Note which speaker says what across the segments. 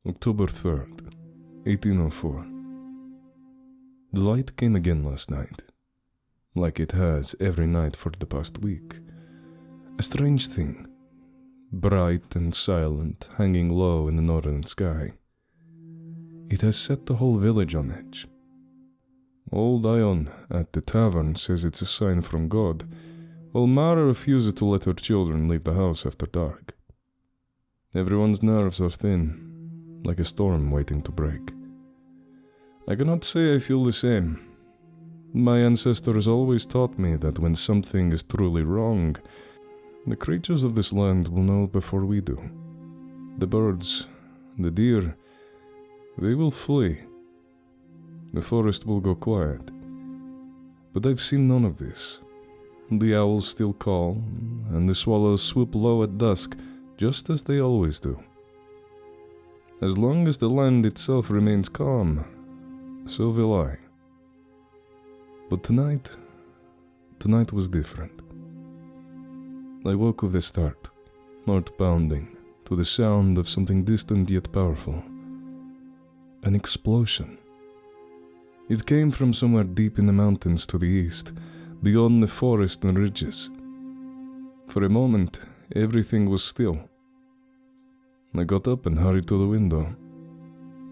Speaker 1: October 3rd, 1804. The light came again last night, like it has every night for the past week. A strange thing, bright and silent, hanging low in the northern sky. It has set the whole village on edge. Old Ion at the tavern says it's a sign from God, while Mara refuses to let her children leave the house after dark. Everyone's nerves are thin, like a storm waiting to break. I cannot say I feel the same. My ancestors always taught me that when something is truly wrong, the creatures of this land will know before we do. The birds, the deer, they will flee. The forest will go quiet. But I've seen none of this. The owls still call, and the swallows swoop low at dusk, just as they always do. As long as the land itself remains calm, so will I. But tonight was different. I woke with a start, heart pounding, to the sound of something distant yet powerful. An explosion. It came from somewhere deep in the mountains to the east, beyond the forest and ridges. For a moment, everything was still. I got up and hurried to the window.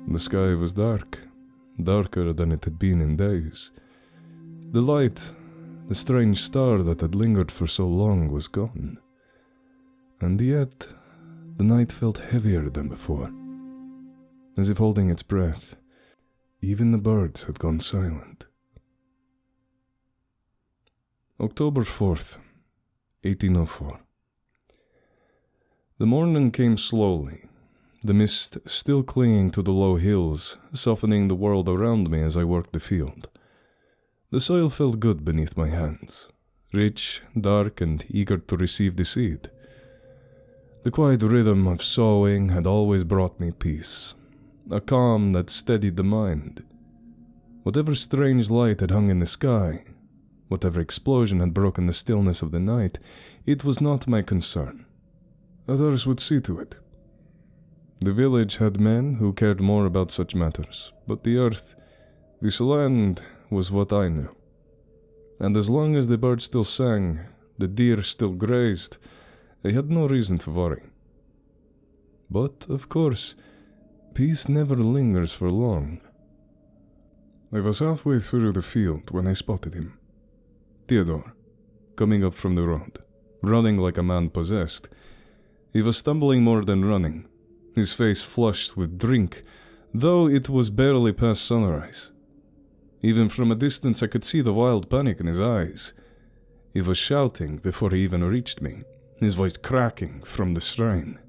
Speaker 1: The sky was dark, darker than it had been in days. The light, the strange star that had lingered for so long, was gone. And yet, the night felt heavier than before, as if holding its breath. Even the birds had gone silent. October 4th, 1804. The morning came slowly, the mist still clinging to the low hills, softening the world around me as I worked the field. The soil felt good beneath my hands, rich, dark, and eager to receive the seed. The quiet rhythm of sowing had always brought me peace, a calm that steadied the mind. Whatever strange light had hung in the sky, whatever explosion had broken the stillness of the night, it was not my concern. Others would see to it. The village had men who cared more about such matters, but the earth, this land, was what I knew. And as long as the birds still sang, the deer still grazed, I had no reason to worry. But, of course, peace never lingers for long. I was halfway through the field when I spotted him. Theodore, coming up from the road, running like a man possessed. He was stumbling more than running, his face flushed with drink, though it was barely past sunrise. Even from a distance I could see the wild panic in his eyes. He was shouting before he even reached me, his voice cracking from the strain.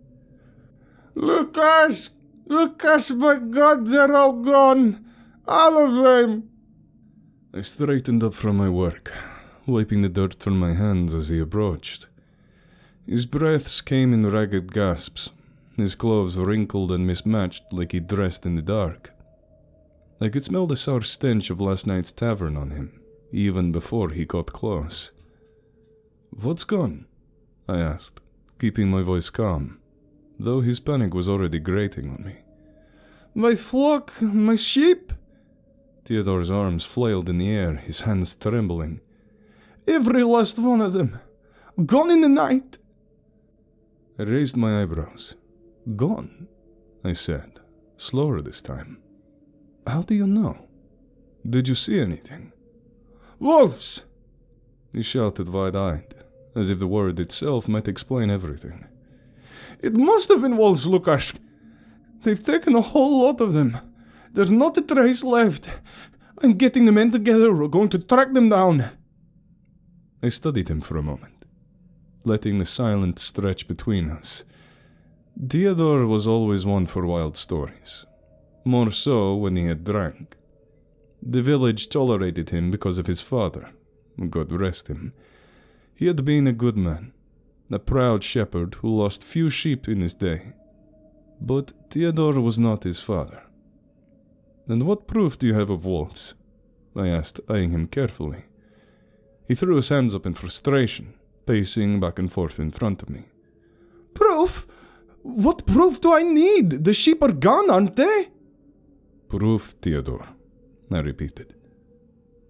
Speaker 2: Lucas! Lucas, my God, they're all gone! All of them!
Speaker 1: I straightened up from my work, wiping the dirt from my hands as he approached. His breaths came in ragged gasps, his clothes wrinkled and mismatched like he dressed in the dark. I could smell the sour stench of last night's tavern on him, even before he got close. "What's gone?" I asked, keeping my voice calm, though his panic was already grating on me.
Speaker 2: My flock, my sheep.
Speaker 1: Theodore's arms flailed in the air, his hands trembling.
Speaker 2: Every last one of them. Gone in the night.
Speaker 1: I raised my eyebrows. "Gone?" I said, slower this time. "How do you know? Did you see anything?"
Speaker 2: Wolves!
Speaker 1: He shouted wide-eyed, as if the word itself might explain everything.
Speaker 2: It must have been wolves, Lucas. They've taken a whole lot of them. There's not a trace left. I'm getting the men together. We're going to track them down.
Speaker 1: I studied him for a moment, letting the silence stretch between us. Theodore was always one for wild stories, more so when he had drank. The village tolerated him because of his father, God rest him. He had been a good man, a proud shepherd who lost few sheep in his day. But Theodore was not his father. "And what proof do you have of wolves?" I asked, eyeing him carefully. He threw his hands up in frustration, pacing back and forth in front of me.
Speaker 2: Proof? What proof do I need? The sheep are gone, aren't they?
Speaker 1: Proof, Theodore, I repeated.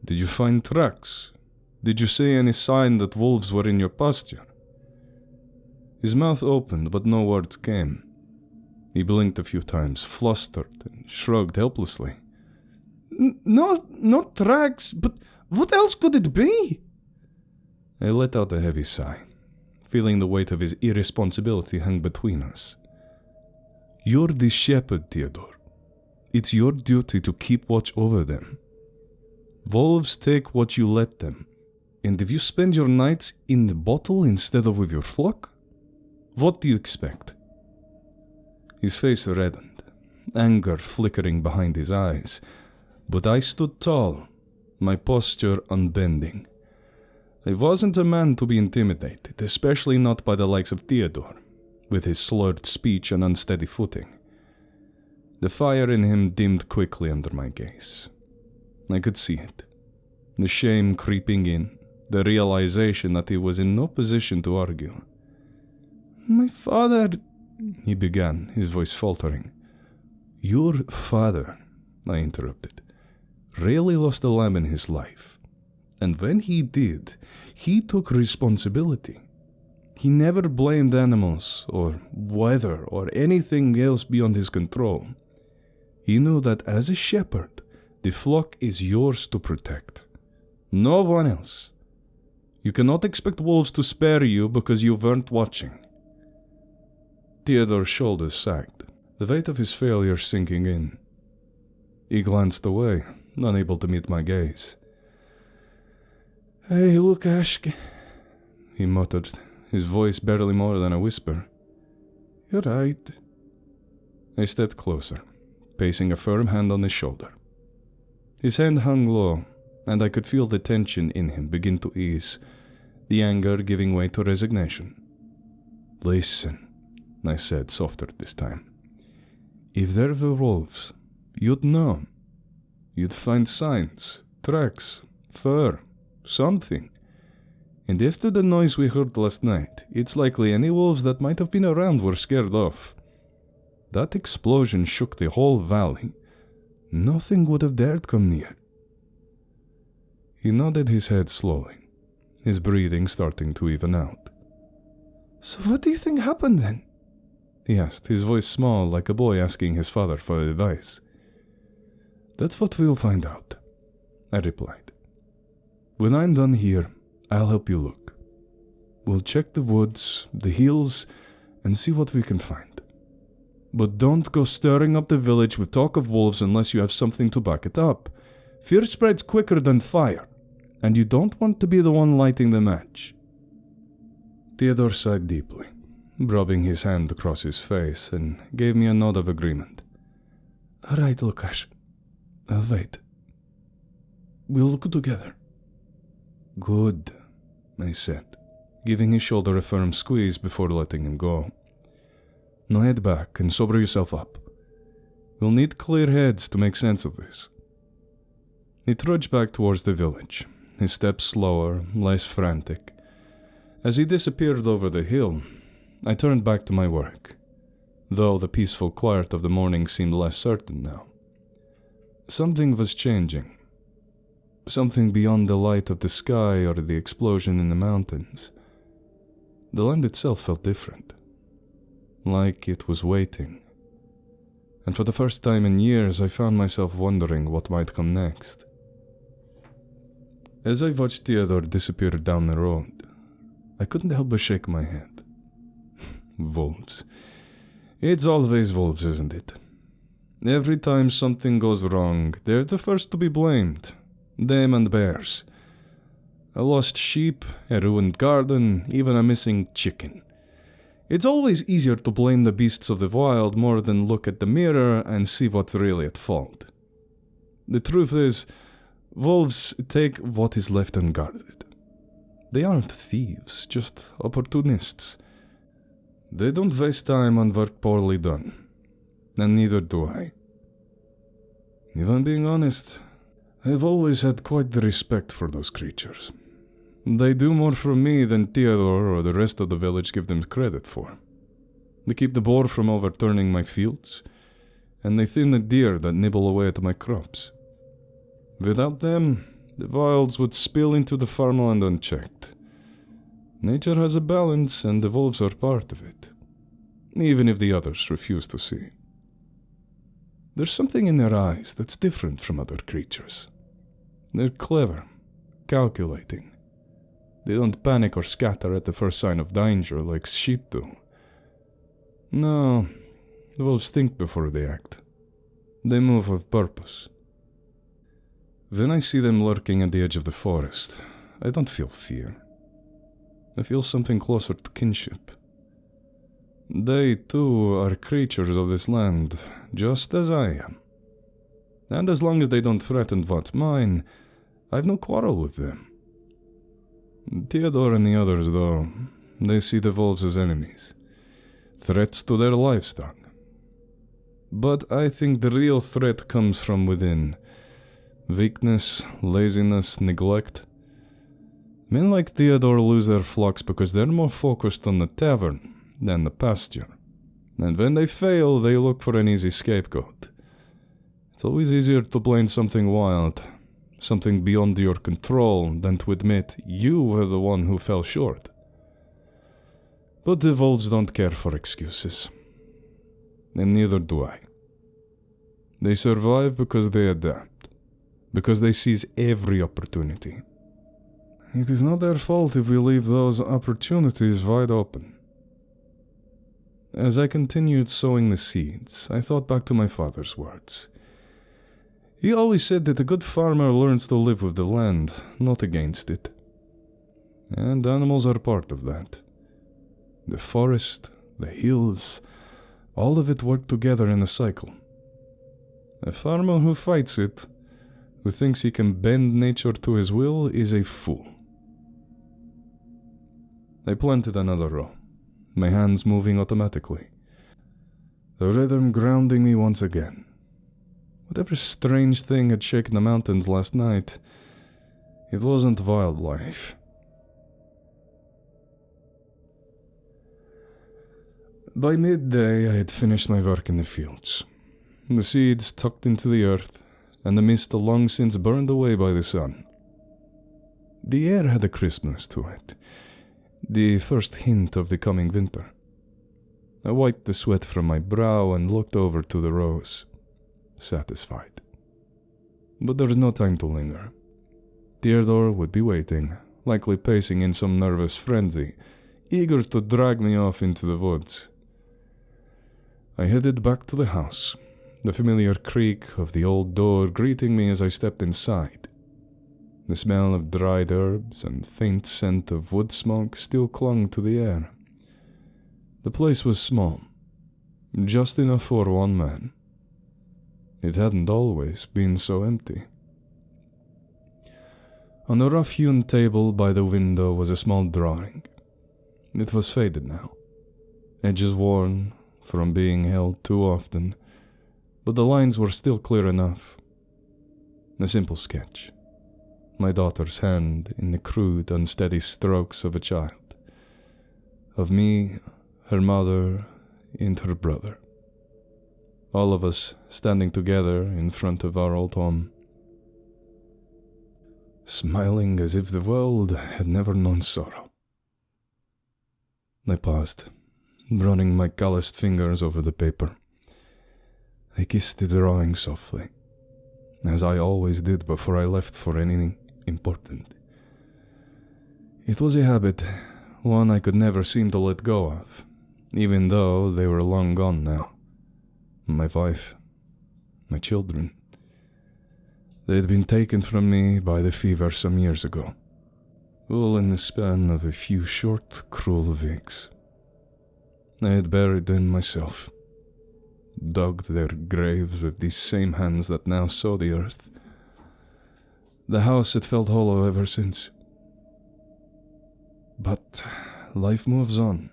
Speaker 1: Did you find tracks? Did you see any sign that wolves were in your pasture? His mouth opened, but no words came. He blinked a few times, flustered, and shrugged helplessly.
Speaker 2: No tracks, but what else could it be?
Speaker 1: I let out a heavy sigh, feeling the weight of his irresponsibility hang between us. You're the shepherd, Theodore. It's your duty to keep watch over them. Wolves take what you let them, and if you spend your nights in the bottle instead of with your flock, what do you expect? His face reddened, anger flickering behind his eyes, but I stood tall, my posture unbending. I wasn't a man to be intimidated, especially not by the likes of Theodore, with his slurred speech and unsteady footing. The fire in him dimmed quickly under my gaze. I could see it. The shame creeping in, the realization that he was in no position to argue.
Speaker 2: My father,
Speaker 1: he began, his voice faltering. Your father, I interrupted, rarely lost a lamb in his life. And when he did, he took responsibility. He never blamed animals, or weather, or anything else beyond his control. He knew that as a shepherd, the flock is yours to protect. No one else. You cannot expect wolves to spare you because you weren't watching. Theodore's shoulders sagged, the weight of his failure sinking in. He glanced away, unable to meet my gaze.
Speaker 2: Hey, Lukasz,
Speaker 1: he muttered, his voice barely more than a whisper.
Speaker 2: You're right.
Speaker 1: I stepped closer, placing a firm hand on his shoulder. His hand hung low, and I could feel the tension in him begin to ease, the anger giving way to resignation. Listen, I said, softer this time. If there were wolves, you'd know. You'd find signs, tracks, fur, something. And after the noise we heard last night, it's likely any wolves that might have been around were scared off. That explosion shook the whole valley. Nothing would have dared come near. He nodded his head slowly, his breathing starting to even out.
Speaker 2: So what do you think happened then?
Speaker 1: He asked, his voice small like a boy asking his father for advice. That's what we'll find out, I replied. When I'm done here, I'll help you look. We'll check the woods, the hills, and see what we can find. But don't go stirring up the village with talk of wolves unless you have something to back it up. Fear spreads quicker than fire, and you don't want to be the one lighting the match. Theodore sighed deeply, rubbing his hand across his face, and gave me a nod of agreement.
Speaker 2: All right, Lukasz. I'll wait. We'll look together.
Speaker 1: Good, I said, giving his shoulder a firm squeeze before letting him go. Now head back and sober yourself up. We'll need clear heads to make sense of this. He trudged back towards the village, his steps slower, less frantic. As he disappeared over the hill, I turned back to my work, though the peaceful quiet of the morning seemed less certain now. Something was changing. Something beyond the light of the sky or the explosion in the mountains. The land itself felt different, like it was waiting. And for the first time in years, I found myself wondering what might come next. As I watched Theodore disappear down the road, I couldn't help but shake my head. Wolves. It's always wolves, isn't it? Every time something goes wrong, they're the first to be blamed. Them and bears. A lost sheep, a ruined garden, even a missing chicken. It's always easier to blame the beasts of the wild more than look at the mirror and see what's really at fault. The truth is, wolves take what is left unguarded. They aren't thieves, just opportunists. They don't waste time on work poorly done, and neither do I. If I'm being honest, I've always had quite the respect for those creatures. They do more for me than Theodore or the rest of the village give them credit for. They keep the boar from overturning my fields, and they thin the deer that nibble away at my crops. Without them, the wilds would spill into the farmland unchecked. Nature has a balance, and the wolves are part of it, even if the others refuse to see it. There's something in their eyes that's different from other creatures. They're clever, calculating. They don't panic or scatter at the first sign of danger like sheep do. No, the wolves think before they act. They move with purpose. When I see them lurking at the edge of the forest, I don't feel fear. I feel something closer to kinship. They, too, are creatures of this land, just as I am. And as long as they don't threaten what's mine, I've no quarrel with them. Theodore and the others, though, they see the wolves as enemies, threats to their livestock. But I think the real threat comes from within. Weakness, laziness, neglect. Men like Theodore lose their flocks because they're more focused on the tavern than the pasture. And when they fail, they look for an easy scapegoat. It's always easier to blame something wild, something beyond your control, than to admit you were the one who fell short. But the wolves don't care for excuses. And neither do I. They survive because they adapt, because they seize every opportunity. It is not their fault if we leave those opportunities wide open. As I continued sowing the seeds, I thought back to my father's words. He always said that a good farmer learns to live with the land, not against it. And animals are part of that. The forest, the hills, all of it work together in a cycle. A farmer who fights it, who thinks he can bend nature to his will, is a fool. I planted another row, my hands moving automatically, the rhythm grounding me once again. Whatever strange thing had shaken the mountains last night, it wasn't wildlife. By midday, I had finished my work in the fields, the seeds tucked into the earth, and the mist long since burned away by the sun. The air had a crispness to it, the first hint of the coming winter. I wiped the sweat from my brow and looked over to the rows, satisfied. But there was no time to linger. Theodore would be waiting, likely pacing in some nervous frenzy, eager to drag me off into the woods. I headed back to the house, the familiar creak of the old door greeting me as I stepped inside. The smell of dried herbs and faint scent of wood smoke still clung to the air. The place was small, just enough for one man. It hadn't always been so empty. On a rough-hewn table by the window was a small drawing. It was faded now, edges worn from being held too often, but the lines were still clear enough. A simple sketch. My daughter's hand in the crude, unsteady strokes of a child. Of me, her mother, and her brother. All of us standing together in front of our old home. Smiling as if the world had never known sorrow. I paused, running my calloused fingers over the paper. I kissed the drawing softly, as I always did before I left for anything important. It was a habit, one I could never seem to let go of, even though they were long gone now. My wife, my children. They had been taken from me by the fever some years ago, all in the span of a few short, cruel weeks. I had buried them myself, dug their graves with these same hands that now sow the earth. The house had felt hollow ever since. But life moves on,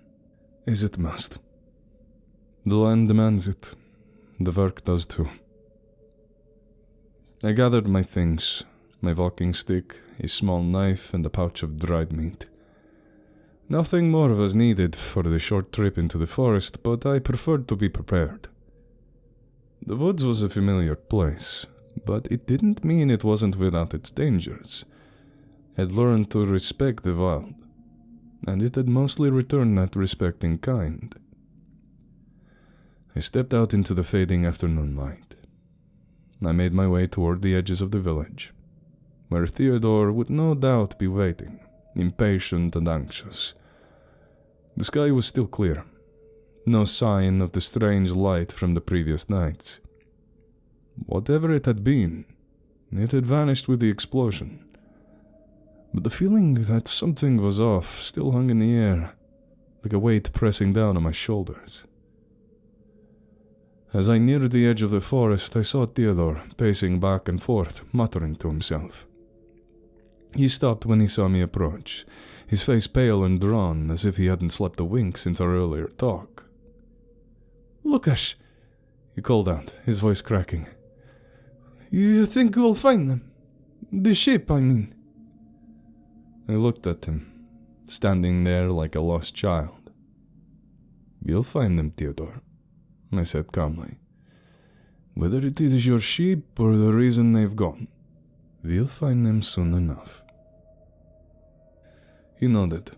Speaker 1: as it must. The land demands it. The work does too. I gathered my things, my walking stick, a small knife, and a pouch of dried meat. Nothing more was needed for the short trip into the forest, but I preferred to be prepared. The woods was a familiar place, but it didn't mean it wasn't without its dangers. I'd learned to respect the wild, and it had mostly returned that respect in kind. I stepped out into the fading afternoon light. I made my way toward the edges of the village, where Theodore would no doubt be waiting, impatient and anxious. The sky was still clear, no sign of the strange light from the previous nights. Whatever it had been, it had vanished with the explosion. But the feeling that something was off still hung in the air, like a weight pressing down on my shoulders. As I neared the edge of the forest, I saw Theodore pacing back and forth, muttering to himself. He stopped when he saw me approach, his face pale and drawn, as if he hadn't slept a wink since our earlier talk.
Speaker 2: "Lucas,"
Speaker 1: he called out, his voice cracking.
Speaker 2: "You think we'll find them? The ship, I mean."
Speaker 1: I looked at him, standing there like a lost child. "You'll find them, Theodore," I said calmly. "Whether it is your ship or the reason they've gone, we'll find them soon enough." He nodded,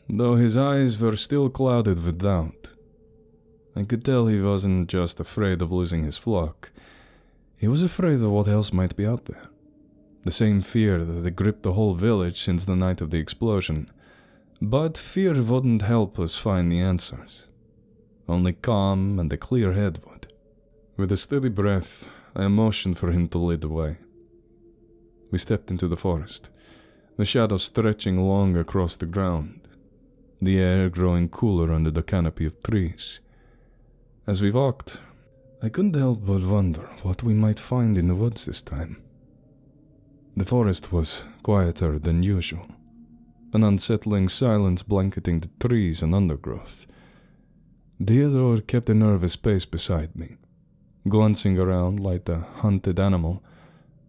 Speaker 1: though his eyes were still clouded with doubt. I could tell he wasn't just afraid of losing his flock. He was afraid of what else might be out there. The same fear that had gripped the whole village since the night of the explosion. But fear wouldn't help us find the answers. Only calm and a clear head would. With a steady breath, I motioned for him to lead the way. We stepped into the forest, the shadows stretching long across the ground, the air growing cooler under the canopy of trees. As we walked, I couldn't help but wonder what we might find in the woods this time. The forest was quieter than usual, an unsettling silence blanketing the trees and undergrowth. Theodore kept a nervous pace beside me, glancing around like a hunted animal,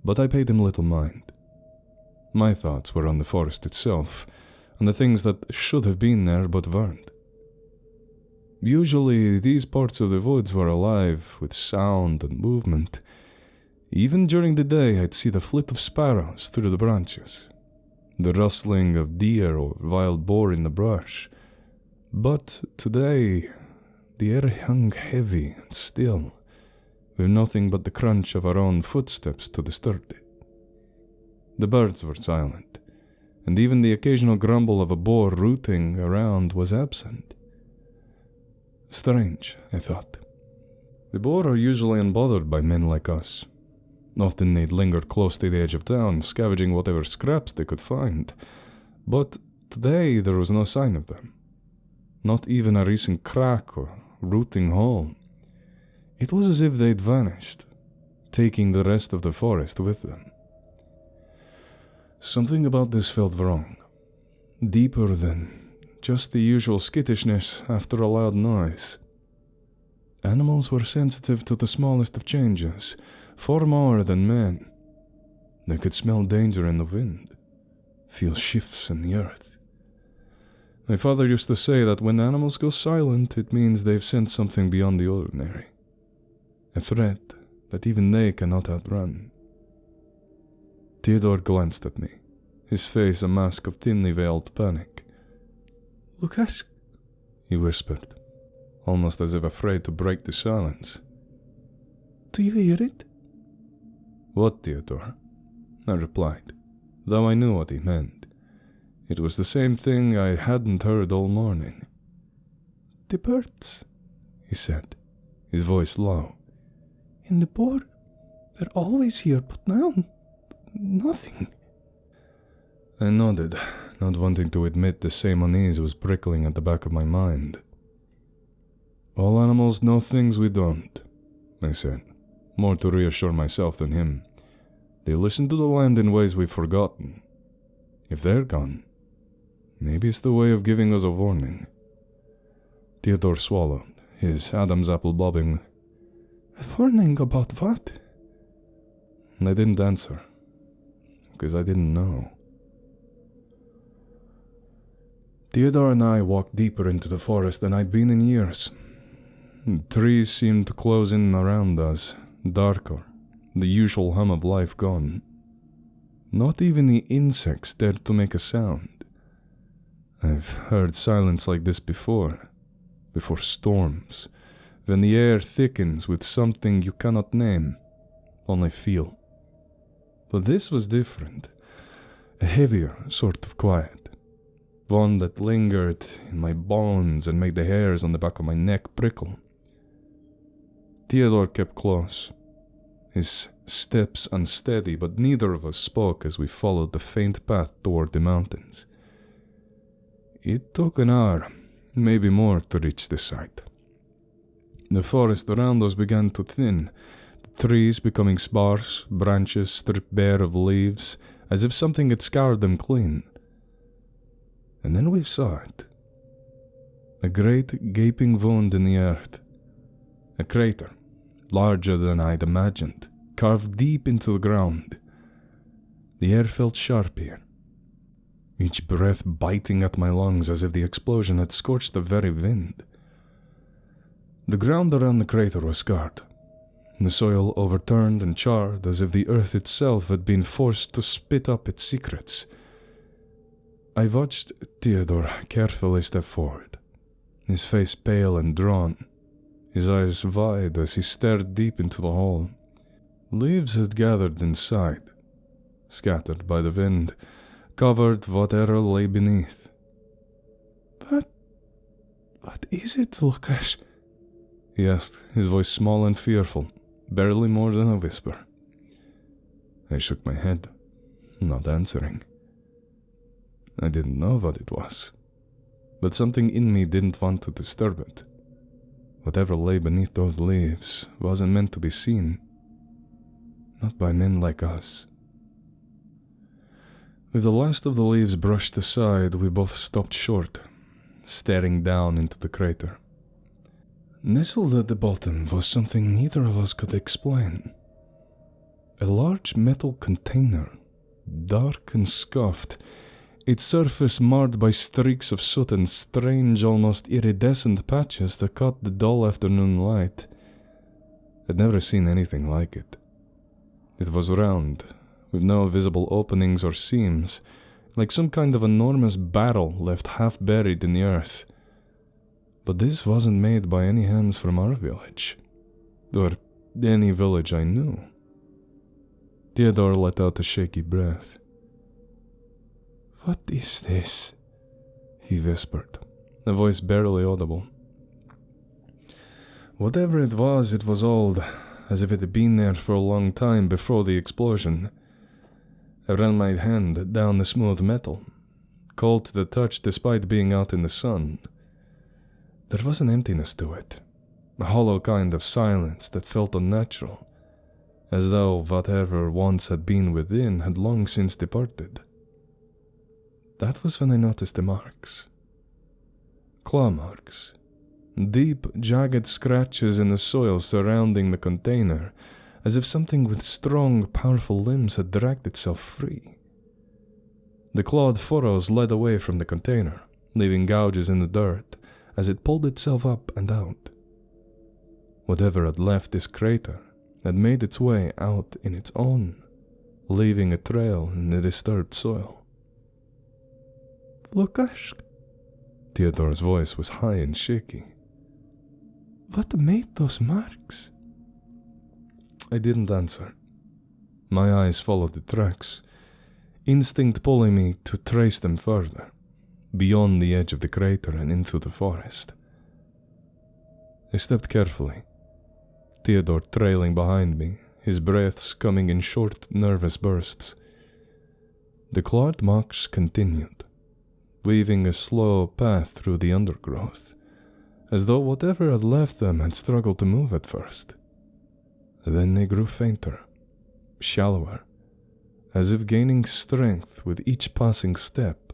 Speaker 1: but I paid him little mind. My thoughts were on the forest itself, and the things that should have been there but weren't. Usually, these parts of the woods were alive with sound and movement. Even during the day, I'd see the flit of sparrows through the branches, the rustling of deer or wild boar in the brush. But today, the air hung heavy and still, with nothing but the crunch of our own footsteps to disturb it. The birds were silent, and even the occasional grumble of a boar rooting around was absent. Strange, I thought. The boar are usually unbothered by men like us. Often they'd linger close to the edge of town, scavenging whatever scraps they could find. But today there was no sign of them. Not even a recent crack or rooting hole. It was as if they'd vanished, taking the rest of the forest with them. Something about this felt wrong, deeper than just the usual skittishness after a loud noise. Animals were sensitive to the smallest of changes, far more than men. They could smell danger in the wind, feel shifts in the earth. My father used to say that when animals go silent, it means they've sensed something beyond the ordinary, a threat that even they cannot outrun. Theodore glanced at me, his face a mask of thinly veiled panic.
Speaker 2: "Lucas,"
Speaker 1: he whispered, almost as if afraid to break the silence.
Speaker 2: "Do you hear it?"
Speaker 1: "What, Theodore?" I replied, though I knew what he meant. It was the same thing I hadn't heard all morning.
Speaker 2: "The birds,"
Speaker 1: he said, his voice low.
Speaker 2: "In the boar, they're always here, but now, nothing."
Speaker 1: I nodded, not wanting to admit the same unease was prickling at the back of my mind. "All animals know things we don't," I said, more to reassure myself than him. "They listen to the land in ways we've forgotten. If they're gone, maybe it's the way of giving us a warning." Theodore swallowed, his Adam's apple bobbing.
Speaker 2: "A warning about what?"
Speaker 1: I didn't answer, because I didn't know. Theodore and I walked deeper into the forest than I'd been in years. The trees seemed to close in around us, darker, the usual hum of life gone. Not even the insects dared to make a sound. I've heard silence like this before storms, when the air thickens with something you cannot name, only feel. But this was different, a heavier sort of quiet, one that lingered in my bones and made the hairs on the back of my neck prickle. Theodore kept close, his steps unsteady, but neither of us spoke as we followed the faint path toward the mountains. It took an hour, maybe more, to reach the site. The forest around us began to thin, the trees becoming sparse, branches stripped bare of leaves, as if something had scoured them clean. And then we saw it. A great gaping wound in the earth. A crater, larger than I'd imagined, carved deep into the ground. The air felt sharp here, each breath biting at my lungs as if the explosion had scorched the very wind. The ground around the crater was scarred, the soil overturned and charred as if the earth itself had been forced to spit up its secrets. I watched Theodore carefully step forward, his face pale and drawn, his eyes wide as he stared deep into the hole. Leaves had gathered inside, scattered by the wind, covered whatever lay beneath. But what is it, Lucas? He asked, his voice small and fearful, barely more than a whisper. I shook my head, not answering. I didn't know what it was, but something in me didn't want to disturb it. Whatever lay beneath those leaves wasn't meant to be seen, not by men like us. With the last of the leaves brushed aside, we both stopped short, staring down into the crater. Nestled at the bottom was something neither of us could explain. A large metal container, dark and scuffed, its surface marred by streaks of soot and strange, almost iridescent patches that caught the dull afternoon light. I'd never seen anything like it. It was round, with no visible openings or seams, like some kind of enormous barrel left half buried in the earth. But this wasn't made by any hands from our village, or any village I knew. Theodore let out a shaky breath. "What is this?" he whispered, a voice barely audible. Whatever it was old, as if it had been there for a long time before the explosion. I ran my hand down the smooth metal, cold to the touch despite being out in the sun. There was an emptiness to it, a hollow kind of silence that felt unnatural, as though whatever once had been within had long since departed. That was when I noticed the marks. Claw marks. Deep, jagged scratches in the soil surrounding the container, as if something with strong, powerful limbs had dragged itself free. The clawed furrows led away from the container, leaving gouges in the dirt, as it pulled itself up and out. Whatever had left this crater had made its way out in its own, leaving a trail in the disturbed soil. "Lukasz?" Theodore's voice was high and shaky. "What made those marks?" I didn't answer. My eyes followed the tracks, instinct pulling me to trace them further, beyond the edge of the crater and into the forest. I stepped carefully, Theodore trailing behind me, his breaths coming in short, nervous bursts. The clawed marks continued, weaving a slow path through the undergrowth, as though whatever had left them had struggled to move at first. Then they grew fainter, shallower, as if gaining strength with each passing step.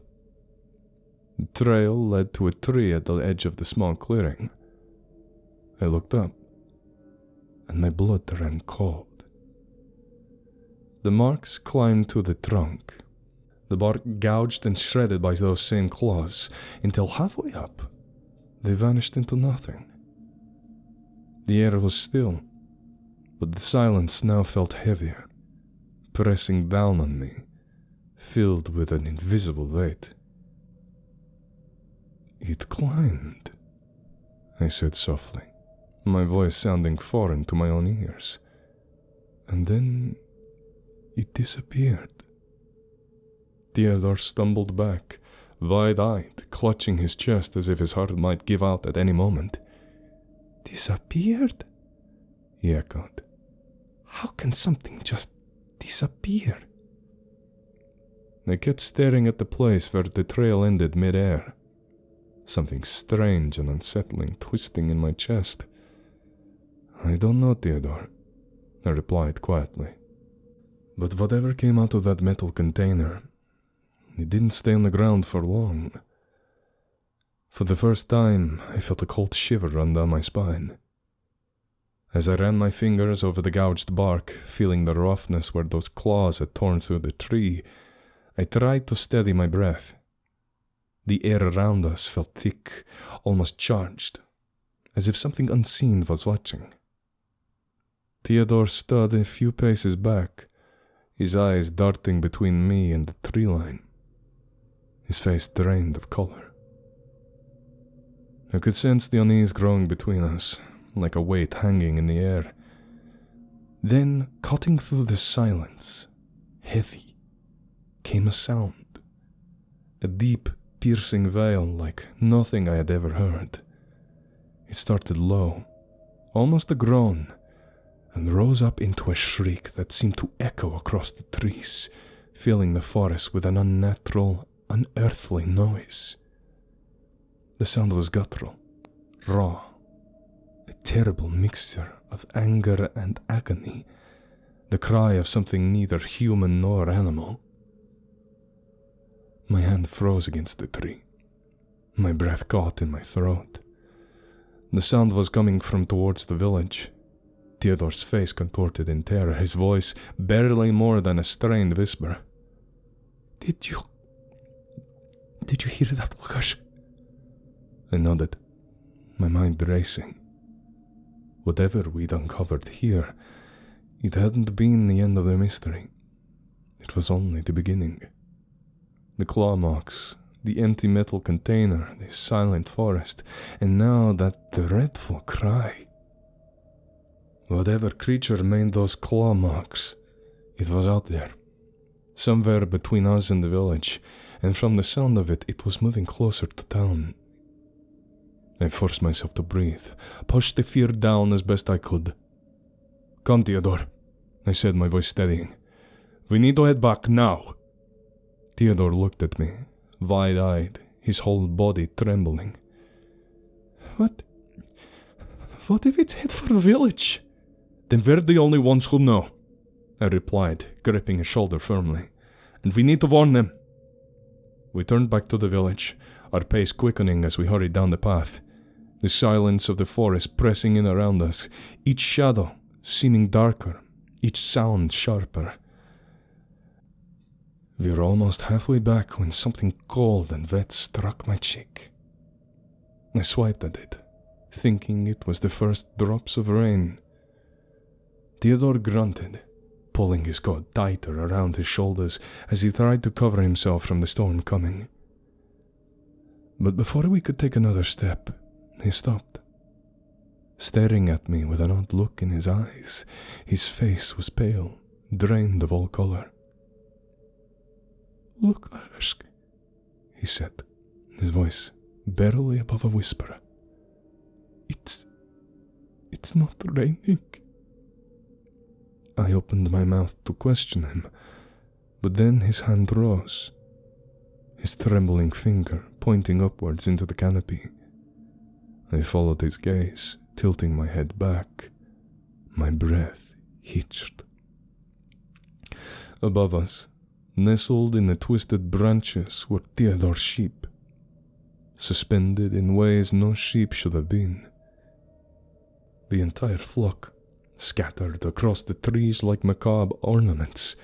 Speaker 1: The trail led to a tree at the edge of the small clearing. I looked up, and my blood ran cold. The marks climbed to the trunk, the bark gouged and shredded by those same claws, until halfway up, they vanished into nothing. The air was still, but the silence now felt heavier, pressing down on me, filled with an invisible weight. "It climbed," I said softly, my voice sounding foreign to my own ears. "And then it disappeared." Theodore stumbled back, wide-eyed, clutching his chest as if his heart might give out at any moment. "Disappeared?" he echoed. "How can something just disappear?" I kept staring at the place where the trail ended mid-air, something strange and unsettling twisting in my chest. "I don't know, Theodore," I replied quietly. "But whatever came out of that metal container, it didn't stay on the ground for long. For the first time, I felt a cold shiver run down my spine. As I ran my fingers over the gouged bark, feeling the roughness where those claws had torn through the tree, I tried to steady my breath. The air around us felt thick, almost charged, as if something unseen was watching. Theodore stood a few paces back, his eyes darting between me and the tree line, his face drained of color. I could sense the unease growing between us, like a weight hanging in the air. Then, cutting through the silence, heavy, came a sound. A deep, piercing wail like nothing I had ever heard. It started low, almost a groan, and rose up into a shriek that seemed to echo across the trees, filling the forest with an unnatural, unearthly noise. The sound was guttural, raw, a terrible mixture of anger and agony, the cry of something neither human nor animal. My hand froze against the tree. My breath caught in my throat. The sound was coming from towards the village. Theodore's face contorted in terror, his voice barely more than a strained whisper. Did you hear that, Lukasz?" I nodded, my mind racing. Whatever we'd uncovered here, it hadn't been the end of the mystery. It was only the beginning. The claw marks, the empty metal container, the silent forest, and now that dreadful cry. Whatever creature made those claw marks, it was out there, somewhere between us and the village, and from the sound of it, it was moving closer to town. I forced myself to breathe, pushed the fear down as best I could. "Come, Theodore," I said, my voice steadying. "We need to head back now." Theodore looked at me, wide-eyed, his whole body trembling. What if it's head for the village?" "Then we're the only ones who know," I replied, gripping his shoulder firmly. "And we need to warn them." We turned back to the village, our pace quickening as we hurried down the path, the silence of the forest pressing in around us, each shadow seeming darker, each sound sharper. We were almost halfway back when something cold and wet struck my cheek. I swiped at it, thinking it was the first drops of rain. Theodore grunted, pulling his coat tighter around his shoulders as he tried to cover himself from the storm coming. But before we could take another step, he stopped, staring at me with an odd look in his eyes. His face was pale, drained of all color. "Lukasz," he said, his voice barely above a whisper. It's not raining." I opened my mouth to question him, but then his hand rose, his trembling finger pointing upwards into the canopy. I followed his gaze, tilting my head back. My breath hitched. Above us, nestled in the twisted branches, were Theodore's sheep, suspended in ways no sheep should have been. The entire flock, scattered across the trees like macabre ornaments,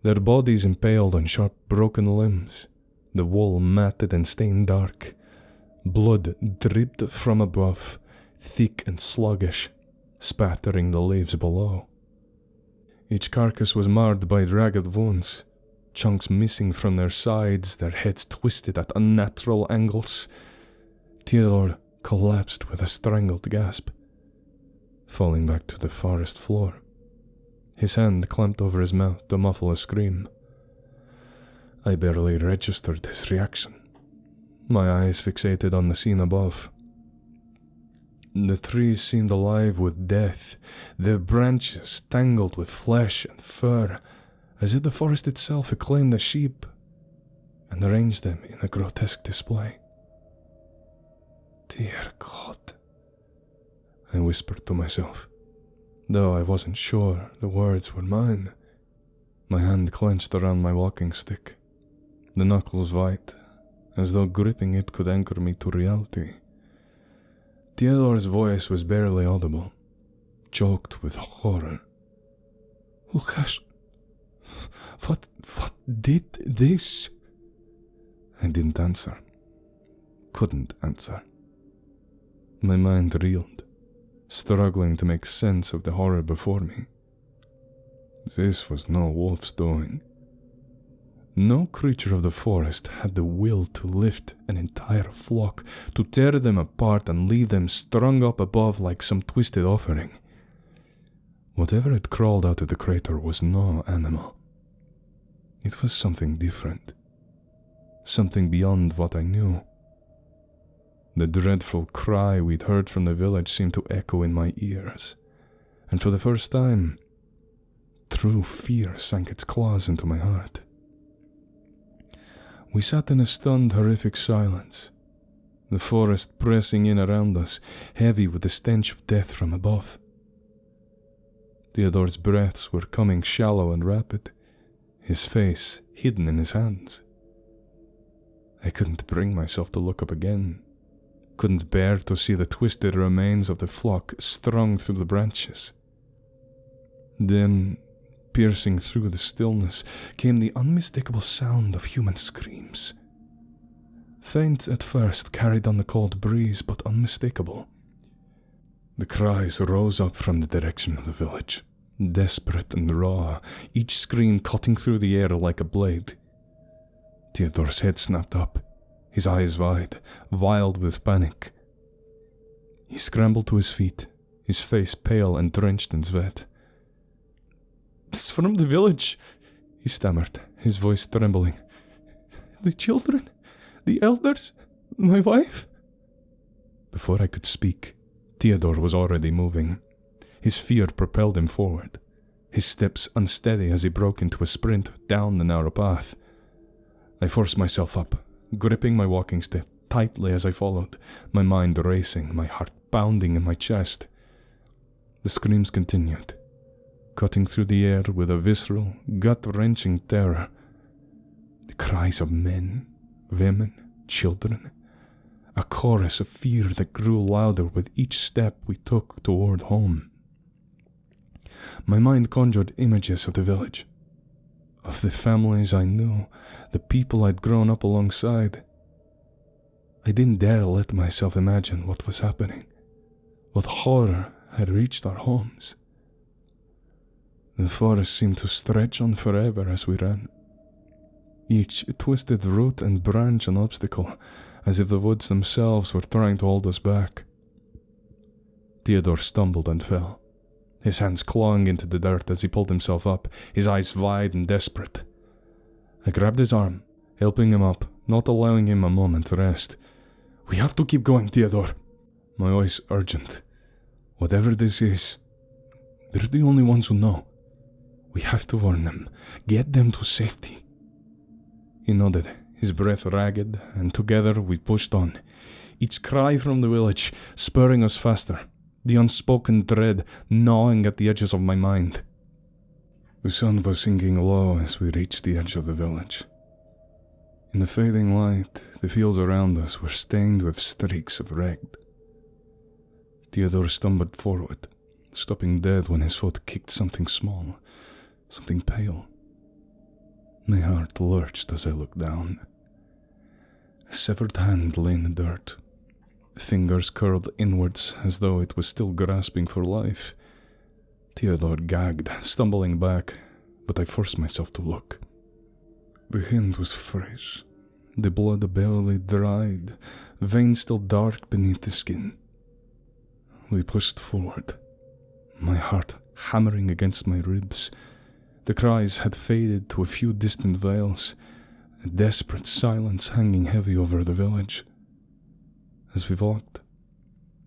Speaker 1: their bodies impaled on sharp broken limbs, the wall matted and stained dark. Blood dripped from above, thick and sluggish, spattering the leaves below. Each carcass was marred by ragged wounds, chunks missing from their sides, their heads twisted at unnatural angles. Theodore collapsed with a strangled gasp, falling back to the forest floor. His hand clamped over his mouth to muffle a scream. I barely registered his reaction, my eyes fixated on the scene above. The trees seemed alive with death, their branches tangled with flesh and fur, as if the forest itself had claimed the sheep and arranged them in a grotesque display. Dear God, I whispered to myself, though I wasn't sure the words were mine. My hand clenched around my walking stick, the knuckles white, as though gripping it could anchor me to reality. Theodore's voice was barely audible, choked with horror. Lukasz, what did this? I didn't answer. Couldn't answer. My mind reeled, struggling to make sense of the horror before me. This was no wolf's doing. No creature of the forest had the will to lift an entire flock, to tear them apart and leave them strung up above like some twisted offering. Whatever had crawled out of the crater was no animal. It was something different, something beyond what I knew. The dreadful cry we'd heard from the village seemed to echo in my ears, and for the first time, true fear sank its claws into my heart. We sat in a stunned, horrific silence, the forest pressing in around us, heavy with the stench of death from above. Theodore's breaths were coming shallow and rapid, his face hidden in his hands. I couldn't bring myself to look up again, couldn't bear to see the twisted remains of the flock strung through the branches. Then, piercing through the stillness, came the unmistakable sound of human screams. Faint at first, carried on the cold breeze, but unmistakable. The cries rose up from the direction of the village, desperate and raw, each scream cutting through the air like a blade. Theodore's head snapped up, his eyes wide, wild with panic. He scrambled to his feet, his face pale and drenched in sweat. "It's from the village," he stammered, his voice trembling. "The children, the elders, my wife." Before I could speak, Theodore was already moving. His fear propelled him forward, his steps unsteady as he broke into a sprint down the narrow path. I forced myself up, gripping my walking stick tightly as I followed, my mind racing, my heart pounding in my chest. The screams continued, cutting through the air with a visceral, gut-wrenching terror. The cries of men, women, children, a chorus of fear that grew louder with each step we took toward home. My mind conjured images of the village, of the families I knew, the people I'd grown up alongside. I didn't dare let myself imagine what was happening, what horror had reached our homes. The forest seemed to stretch on forever as we ran, each twisted root and branch an obstacle, as if the woods themselves were trying to hold us back. Theodore stumbled and fell, his hands clawing into the dirt as he pulled himself up, his eyes wide and desperate. I grabbed his arm, helping him up, not allowing him a moment to rest. "We have to keep going, Theodore," my voice urgent. "Whatever this is, they're the only ones who know. We have to warn them, get them to safety." He nodded, his breath ragged, and together we pushed on, each cry from the village spurring us faster, the unspoken dread gnawing at the edges of my mind. The sun was sinking low as we reached the edge of the village. In the fading light, the fields around us were stained with streaks of red. Theodore stumbled forward, stopping dead when his foot kicked something small, something pale. My heart lurched as I looked down. A severed hand lay in the dirt. Fingers curled inwards as though it was still grasping for life. Theodore gagged, stumbling back, but I forced myself to look. The hand was fresh, the blood barely dried, veins still dark beneath the skin. We pushed forward, my heart hammering against my ribs. The cries had faded to a few distant wails, a desperate silence hanging heavy over the village. As we walked,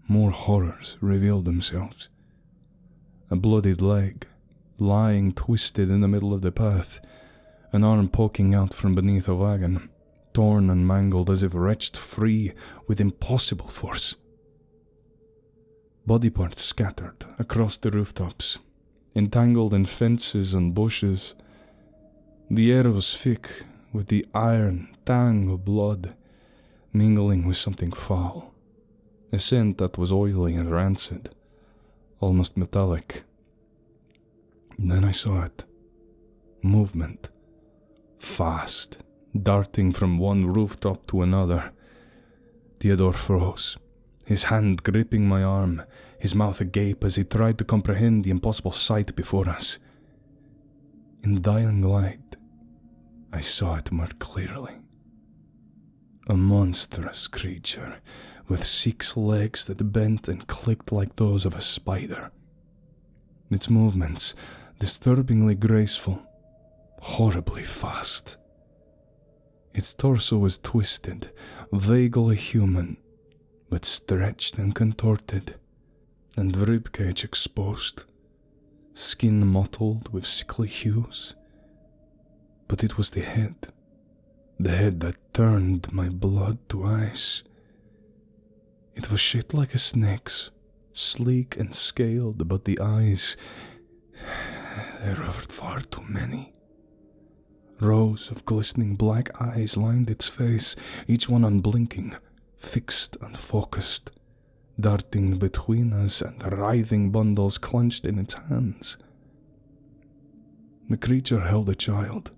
Speaker 1: more horrors revealed themselves. A bloodied leg, lying twisted in the middle of the path, an arm poking out from beneath a wagon, torn and mangled as if wrenched free with impossible force. Body parts scattered across the rooftops, entangled in fences and bushes. The air was thick with the iron tang of blood, mingling with something foul, a scent that was oily and rancid, almost metallic. Then I saw it. Movement. Fast, darting from one rooftop to another. Theodore froze, his hand gripping my arm, his mouth agape as he tried to comprehend the impossible sight before us. In the dying light, I saw it more clearly. A monstrous creature with 6 legs that bent and clicked like those of a spider. Its movements disturbingly graceful, horribly fast. Its torso was twisted, vaguely human, but stretched and contorted, and the ribcage exposed, skin mottled with sickly hues. But it was the head that turned my blood to ice. It was shaped like a snake's, sleek and scaled, but the eyes, there were far too many. Rows of glistening black eyes lined its face, each one unblinking, fixed and focused, darting between us and writhing bundles clenched in its hands. The creature held a child,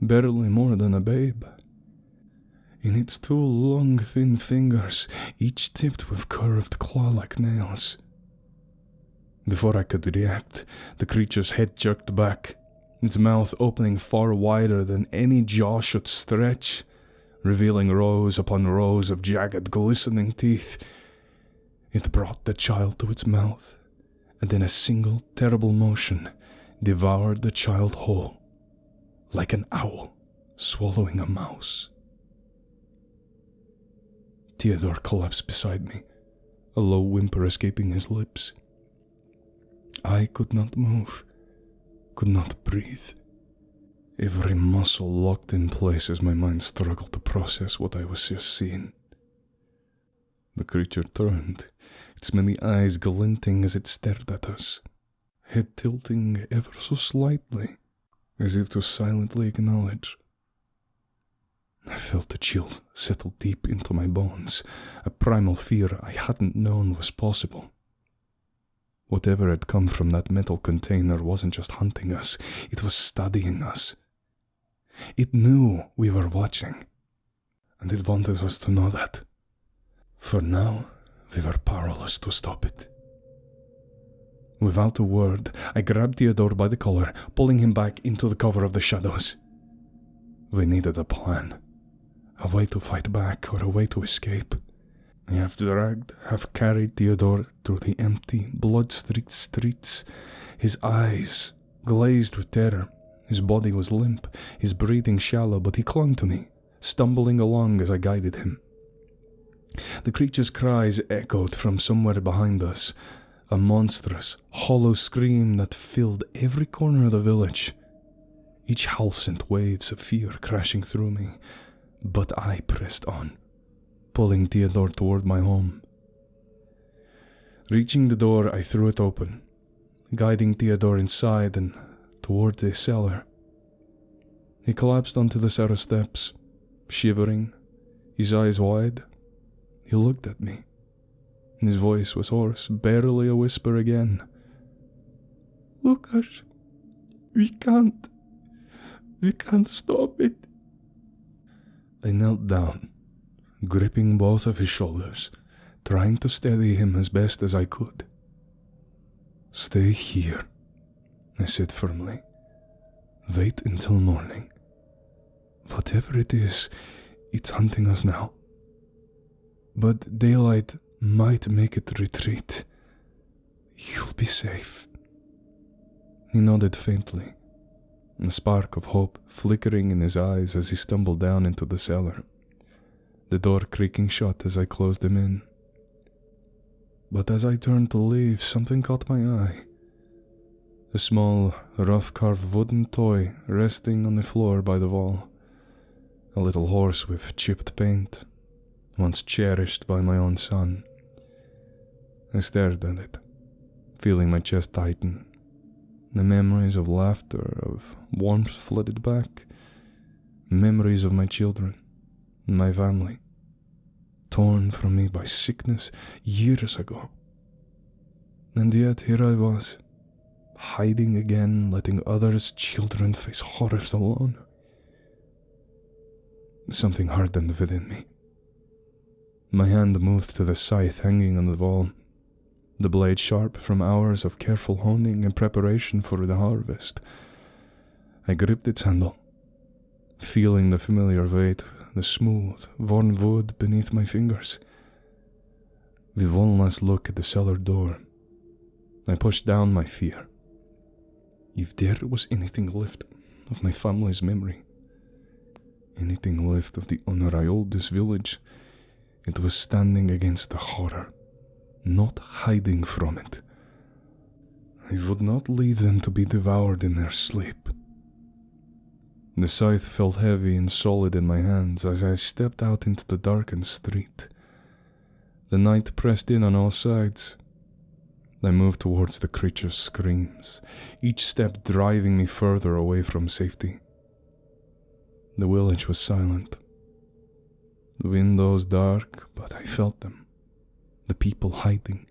Speaker 1: barely more than a babe. In its 2 long, thin fingers, each tipped with curved claw-like nails. Before I could react, the creature's head jerked back, its mouth opening far wider than any jaw should stretch, revealing rows upon rows of jagged, glistening teeth. It brought the child to its mouth, and in a single terrible motion, devoured the child whole, like an owl swallowing a mouse. Theodore collapsed beside me, a low whimper escaping his lips. I could not move, could not breathe. Every muscle locked in place as my mind struggled to process what I was just seeing. The creature turned, its many eyes glinting as it stared at us, head tilting ever so slightly, as if to silently acknowledge. I felt a chill settle deep into my bones, a primal fear I hadn't known was possible. Whatever had come from that metal container wasn't just hunting us, it was studying us. It knew we were watching, and it wanted us to know that. For now, we were powerless to stop it. Without a word, I grabbed Theodore by the collar, pulling him back into the cover of the shadows. We needed a plan. A way to fight back or a way to escape. I have dragged, have carried Theodore through the empty, blood-streaked streets. His eyes glazed with terror. His body was limp, his breathing shallow, but he clung to me, stumbling along as I guided him. The creature's cries echoed from somewhere behind us, a monstrous, hollow scream that filled every corner of the village. Each howl sent waves of fear crashing through me, but I pressed on, pulling Theodore toward my home. Reaching the door, I threw it open, guiding Theodore inside and toward the cellar. He collapsed onto the cellar steps, shivering, his eyes wide. He looked at me. His voice was hoarse, barely a whisper again.
Speaker 2: Lucas, we can't. We can't stop it.
Speaker 1: I knelt down, gripping both of his shoulders, trying to steady him as best as I could. Stay here, I said firmly. Wait until morning. Whatever it is, it's hunting us now. But daylight might make it retreat. You'll be safe. He nodded faintly, a spark of hope flickering in his eyes as he stumbled down into the cellar, the door creaking shut as I closed him in. But as I turned to leave, something caught my eye. A small, rough-carved wooden toy resting on the floor by the wall. A little horse with chipped paint, once cherished by my own son. I stared at it, feeling my chest tighten. The memories of laughter, of warmth flooded back. Memories of my children, my family, torn from me by sickness years ago. And yet here I was, hiding again, letting others' children face horrors alone. Something hardened within me. My hand moved to the scythe hanging on the wall, the blade sharp from hours of careful honing and preparation for the harvest. I gripped its handle, feeling the familiar weight, the smooth, worn wood beneath my fingers. With one last look at the cellar door, I pushed down my fear. If there was anything left of my family's memory, anything left of the honor I owed this village, it was standing against the horror, not hiding from it. I would not leave them to be devoured in their sleep. The scythe felt heavy and solid in my hands as I stepped out into the darkened street. The night pressed in on all sides. I moved towards the creature's screams, each step driving me further away from safety. The village was silent. The windows dark, but I felt them. The people hiding,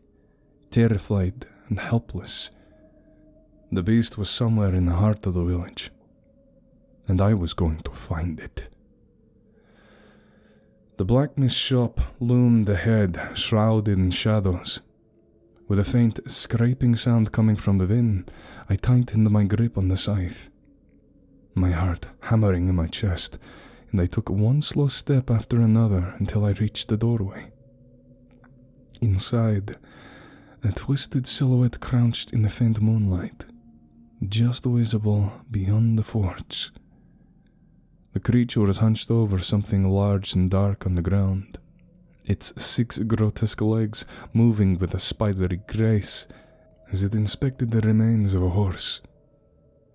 Speaker 1: terrified and helpless. The beast was somewhere in the heart of the village, and I was going to find it. The blacksmith shop loomed ahead, shrouded in shadows. With a faint scraping sound coming from within, I tightened my grip on the scythe, my heart hammering in my chest, and I took one slow step after another until I reached the doorway. Inside, a twisted silhouette crouched in the faint moonlight, just visible beyond the forge. The creature was hunched over something large and dark on the ground, its 6 grotesque legs moving with a spidery grace as it inspected the remains of a horse.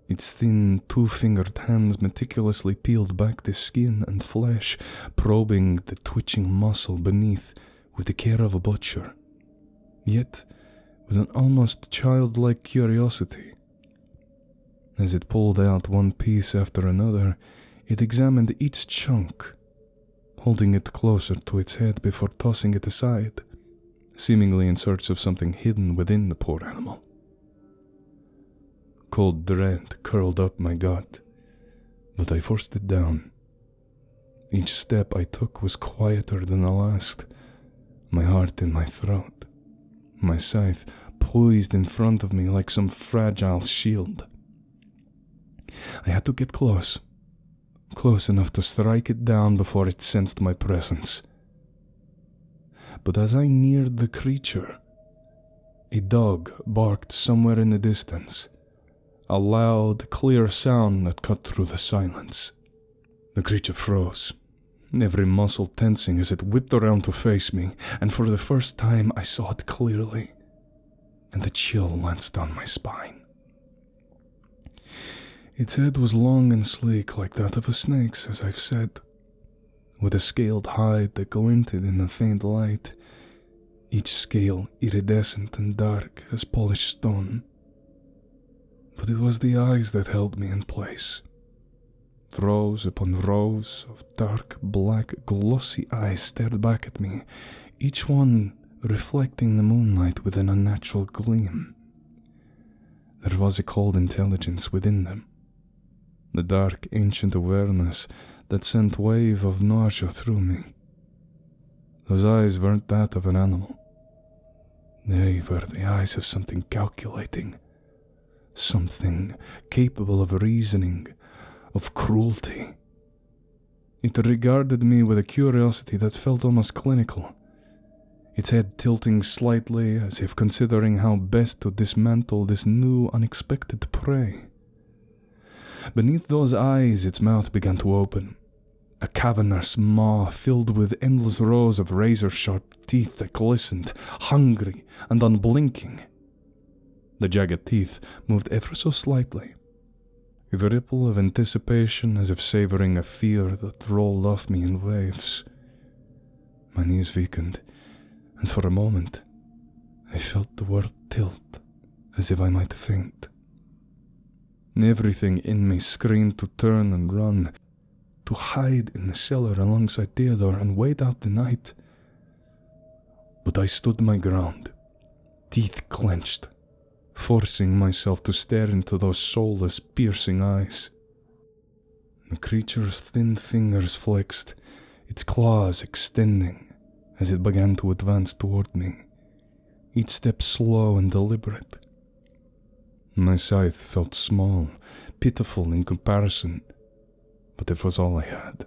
Speaker 1: Its thin, 2-fingered hands meticulously peeled back the skin and flesh, probing the twitching muscle beneath with the care of a butcher, yet with an almost childlike curiosity. As it pulled out one piece after another, it examined each chunk, holding it closer to its head before tossing it aside, seemingly in search of something hidden within the poor animal. Cold dread curled up my gut, but I forced it down. Each step I took was quieter than the last, my heart in my throat, my scythe poised in front of me like some fragile shield. I had to get close enough to strike it down before it sensed my presence. But as I neared the creature, a dog barked somewhere in the distance, a loud, clear sound that cut through the silence. The creature froze, every muscle tensing as it whipped around to face me, and for the first time I saw it clearly, and a chill lanced down my spine. Its head was long and sleek like that of a snake's, as I've said, with a scaled hide that glinted in the faint light, each scale iridescent and dark as polished stone. But it was the eyes that held me in place. Rows upon rows of dark, black, glossy eyes stared back at me, each one reflecting the moonlight with an unnatural gleam. There was a cold intelligence within them, the dark, ancient awareness that sent wave of nausea through me. Those eyes weren't that of an animal. They were the eyes of something calculating, something capable of reasoning, of cruelty. It regarded me with a curiosity that felt almost clinical, its head tilting slightly as if considering how best to dismantle this new, unexpected prey. Beneath those eyes, its mouth began to open, a cavernous maw filled with endless rows of razor-sharp teeth that glistened, hungry and unblinking. The jagged teeth moved ever so slightly, with a ripple of anticipation as if savoring a fear that rolled off me in waves. My knees weakened, and for a moment I felt the world tilt as if I might faint. Everything in me screamed to turn and run, to hide in the cellar alongside Theodore and wait out the night. But I stood my ground, teeth clenched, forcing myself to stare into those soulless, piercing eyes. The creature's thin fingers flexed, its claws extending as it began to advance toward me, each step slow and deliberate. My scythe felt small, pitiful in comparison, but it was all I had.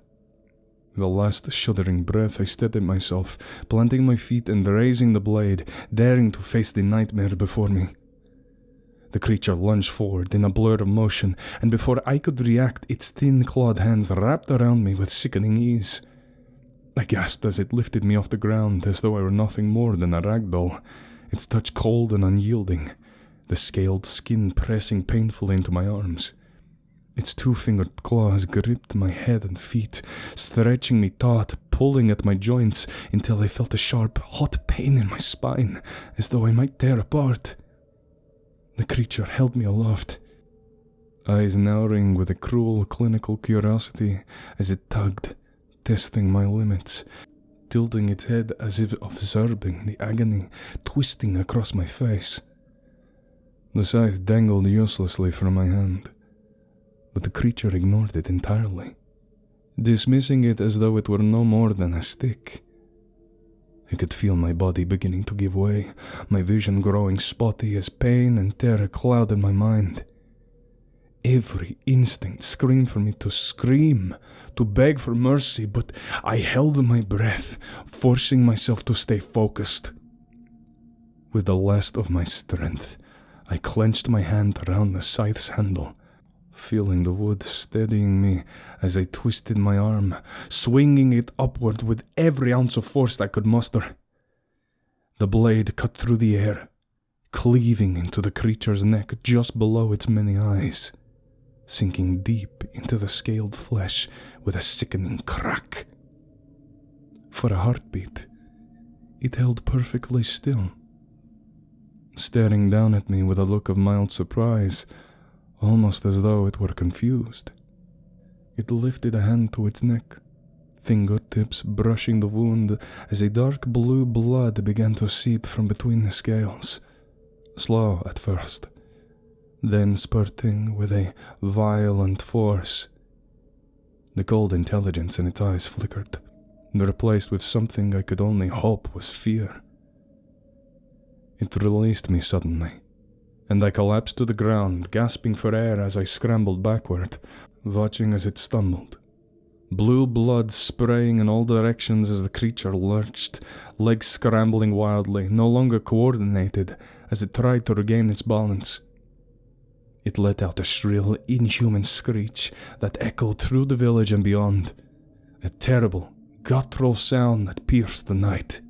Speaker 1: With a last shuddering breath, I steadied myself, planting my feet and raising the blade, daring to face the nightmare before me. The creature lunged forward in a blur of motion, and before I could react, its thin clawed hands wrapped around me with sickening ease. I gasped as it lifted me off the ground as though I were nothing more than a rag doll, its touch cold and unyielding, the scaled skin pressing painfully into my arms. Its two-fingered claws gripped my head and feet, stretching me taut, pulling at my joints until I felt a sharp, hot pain in my spine, as though I might tear apart. The creature held me aloft, eyes narrowing with a cruel, clinical curiosity as it tugged, testing my limits, tilting its head as if observing the agony twisting across my face. The scythe dangled uselessly from my hand, but the creature ignored it entirely, dismissing it as though it were no more than a stick. I could feel my body beginning to give way, my vision growing spotty as pain and terror clouded my mind. Every instinct screamed for me to scream, to beg for mercy, but I held my breath, forcing myself to stay focused. With the last of my strength, I clenched my hand around the scythe's handle, feeling the wood steadying me as I twisted my arm, swinging it upward with every ounce of force I could muster. The blade cut through the air, cleaving into the creature's neck just below its many eyes, sinking deep into the scaled flesh with a sickening crack. For a heartbeat, it held perfectly still, staring down at me with a look of mild surprise, almost as though it were confused. It lifted a hand to its neck, fingertips brushing the wound as a dark blue blood began to seep from between the scales, slow at first, then spurting with a violent force. The cold intelligence in its eyes flickered, replaced with something I could only hope was fear. It released me suddenly, and I collapsed to the ground, gasping for air as I scrambled backward, watching as it stumbled. Blue blood spraying in all directions as the creature lurched, legs scrambling wildly, no longer coordinated as it tried to regain its balance. It let out a shrill, inhuman screech that echoed through the village and beyond, a terrible, guttural sound that pierced the night.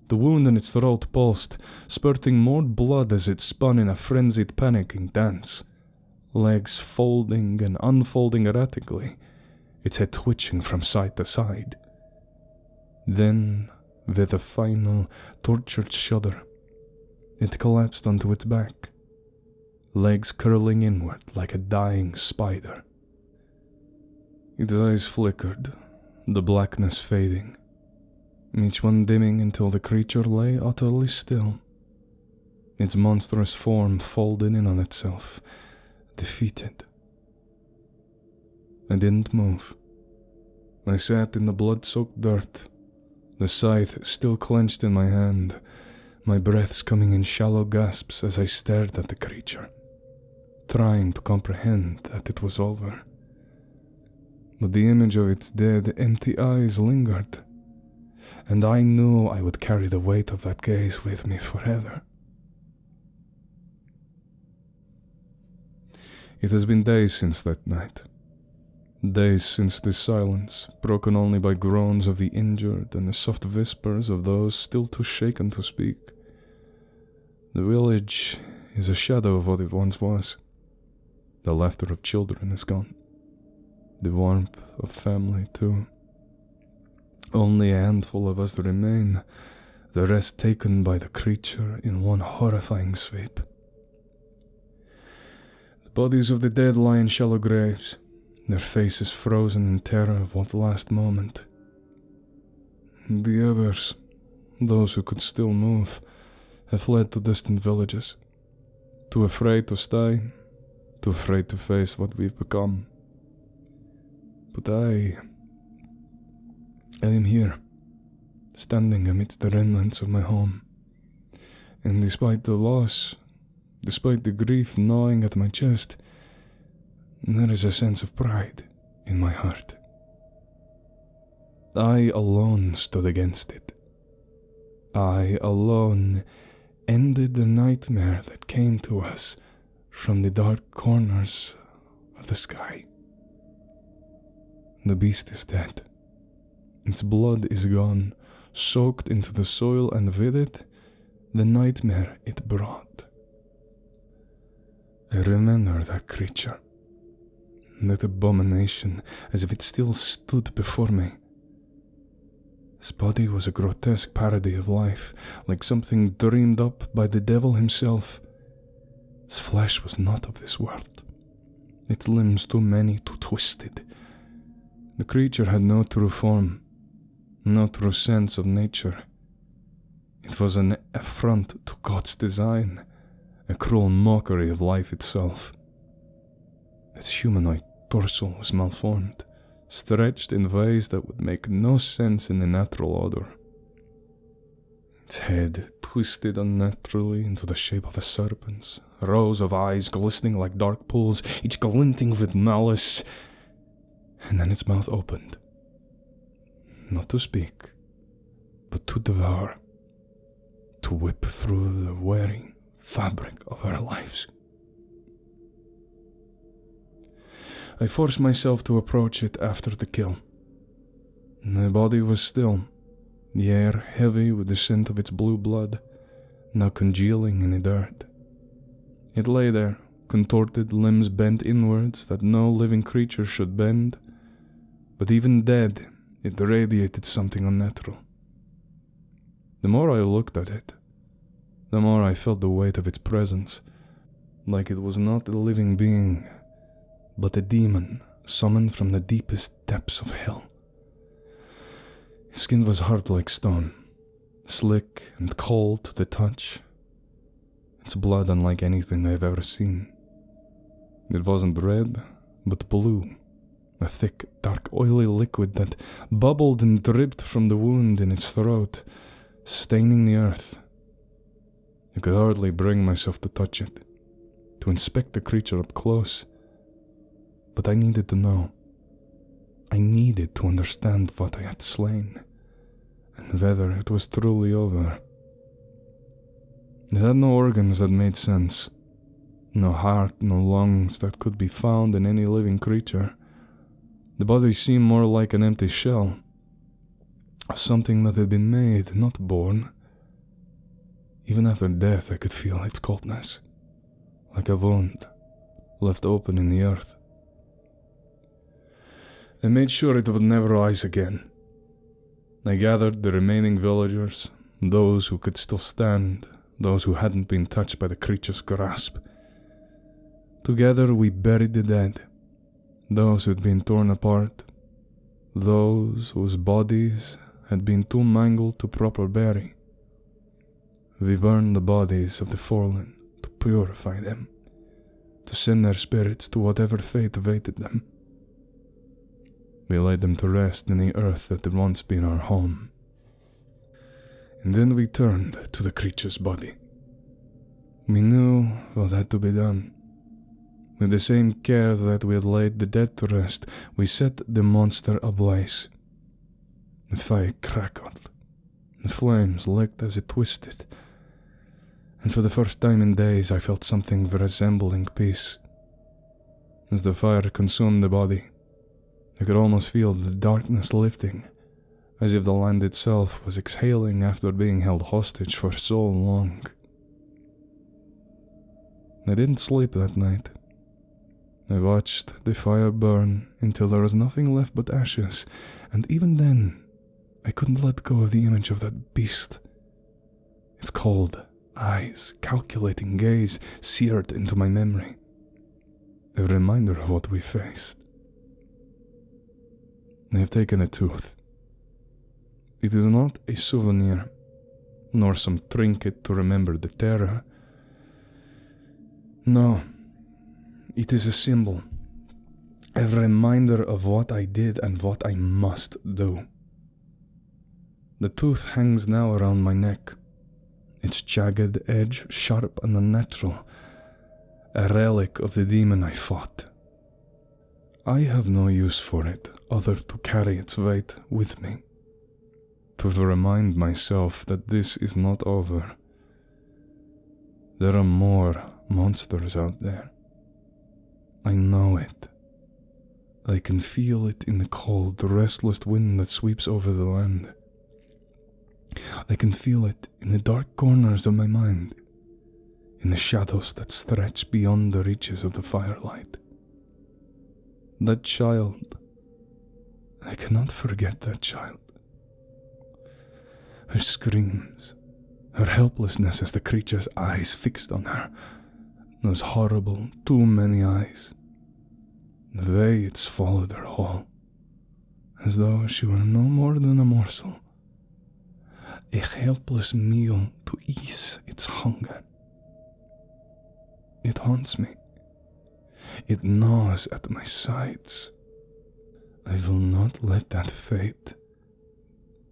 Speaker 1: The wound in its throat pulsed, spurting more blood as it spun in a frenzied, panicking dance, legs folding and unfolding erratically, its head twitching from side to side. Then, with a final, tortured shudder, it collapsed onto its back, legs curling inward like a dying spider. Its eyes flickered, the blackness fading, each one dimming until the creature lay utterly still, its monstrous form folded in on itself, defeated, I didn't move. I sat in the blood-soaked dirt, the scythe still clenched in my hand, my breaths coming in shallow gasps as I stared at the creature, trying to comprehend that it was over. But the image of its dead, empty eyes lingered, and I knew I would carry the weight of that gaze with me forever. It has been days since that night. Days since this silence, broken only by groans of the injured and the soft whispers of those still too shaken to speak. The village is a shadow of what it once was. The laughter of children is gone. The warmth of family, too. Only a handful of us remain, the rest taken by the creature in one horrifying sweep. The bodies of the dead lie in shallow graves, their faces frozen in terror of what last moment. The others, those who could still move, have fled to distant villages, too afraid to stay, too afraid to face what we've become. But I am here, standing amidst the remnants of my home, and despite the loss, despite the grief gnawing at my chest, there is a sense of pride in my heart. I alone stood against it. I alone ended the nightmare that came to us from the dark corners of the sky. The beast is dead. Its blood is gone, soaked into the soil, and with it, the nightmare it brought. I remember that creature, that abomination, as if it still stood before me. His body was a grotesque parody of life, like something dreamed up by the devil himself. His flesh was not of this world, its limbs too many, too twisted. The creature had no true form, no true sense of nature. It was an affront to God's design, a cruel mockery of life itself. Its humanoid torso was malformed, stretched in ways that would make no sense in the natural order. Its head twisted unnaturally into the shape of a serpent's, rows of eyes glistening like dark pools, each glinting with malice. And then its mouth opened, not to speak, but to devour, to whip through the very fabric of our lives. I forced myself to approach it after the kill. The body was still, the air heavy with the scent of its blue blood, now congealing in the dirt. It lay there, contorted, limbs bent inwards that no living creature should bend, but even dead, it radiated something unnatural. The more I looked at it, the more I felt the weight of its presence, like it was not a living being, but a demon summoned from the deepest depths of hell. His skin was hard like stone, slick and cold to the touch. Its blood unlike anything I've ever seen. It wasn't red, but blue, a thick, dark, oily liquid that bubbled and dripped from the wound in its throat, staining the earth. I could hardly bring myself to touch it, to inspect the creature up close. But I needed to know. I needed to understand what I had slain, and whether it was truly over. It had no organs that made sense, no heart, no lungs that could be found in any living creature. The body seemed more like an empty shell, something that had been made, not born. Even after death I could feel its coldness, like a wound left open in the earth. I made sure it would never rise again. I gathered the remaining villagers, those who could still stand, those who hadn't been touched by the creature's grasp. Together we buried the dead, those who had been torn apart, those whose bodies had been too mangled to proper bury. We burned the bodies of the fallen to purify them, to send their spirits to whatever fate awaited them. We laid them to rest in the earth that had once been our home. And then we turned to the creature's body. We knew what had to be done. With the same care that we had laid the dead to rest, we set the monster ablaze. The fire crackled. The flames licked as it twisted. And for the first time in days, I felt something resembling peace. As the fire consumed the body, I could almost feel the darkness lifting, as if the land itself was exhaling after being held hostage for so long. I didn't sleep that night. I watched the fire burn until there was nothing left but ashes, and even then, I couldn't let go of the image of that beast. Its cold eyes, calculating gaze seared into my memory, a reminder of what we faced. I have taken a tooth. It is not a souvenir, nor some trinket to remember the terror. No, it is a symbol, a reminder of what I did and what I must do. The tooth hangs now around my neck, its jagged edge sharp and unnatural, a relic of the demon I fought. I have no use for it other to carry its weight with me, to remind myself that this is not over. There are more monsters out there. I know it. I can feel it in the cold, restless wind that sweeps over the land. I can feel it in the dark corners of my mind, in the shadows that stretch beyond the reaches of the firelight. That child, I cannot forget that child. Her screams, her helplessness as the creature's eyes fixed on her, those horrible, too many eyes, the way it swallowed her whole, as though she were no more than a morsel, a helpless meal to ease its hunger. It haunts me. It gnaws at my sides. I will not let that fate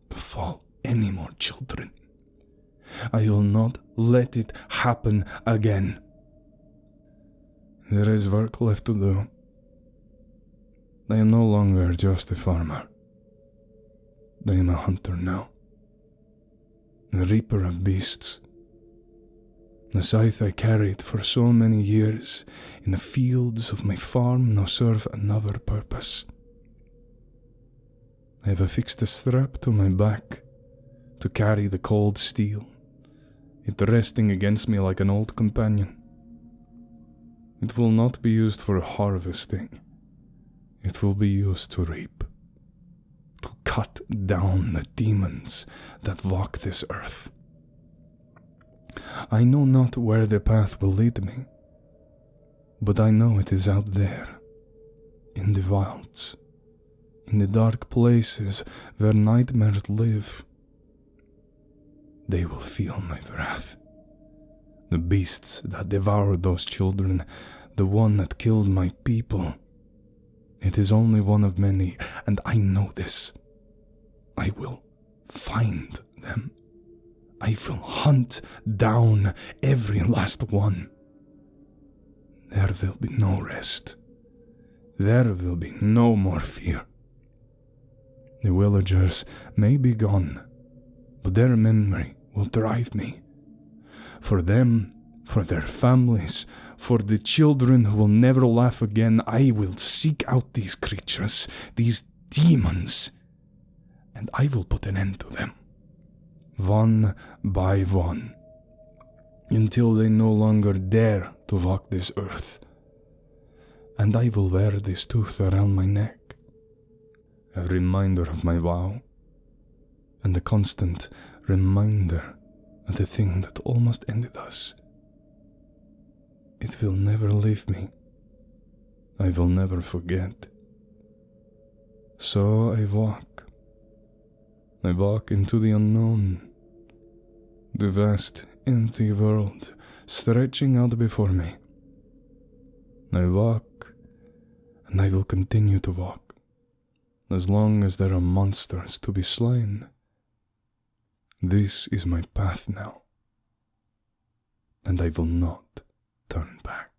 Speaker 1: befall any more children. I will not let it happen again. There is work left to do. I am no longer just a farmer. I am a hunter now. A reaper of beasts. The scythe I carried for so many years in the fields of my farm now serve another purpose. I have affixed a strap to my back to carry the cold steel, it resting against me like an old companion. It will not be used for harvesting. It will be used to reap, to cut down the demons that walk this earth. I know not where the path will lead me, but I know it is out there, in the wilds, in the dark places where nightmares live. They will feel my wrath. The beasts that devoured those children, the one that killed my people. It is only one of many, and I know this. I will find them. I will hunt down every last one. There will be no rest. There will be no more fear. The villagers may be gone, but their memory will drive me. For them, for their families, for the children who will never laugh again, I will seek out these creatures, these demons, and I will put an end to them, one by one, until they no longer dare to walk this earth. And I will wear this tooth around my neck, a reminder of my vow, and a constant reminder of the thing that almost ended us. It will never leave me. I will never forget. So I walk. I walk into the unknown, the vast, empty world stretching out before me. I walk, and I will continue to walk, as long as there are monsters to be slain. This is my path now, and I will not turn back.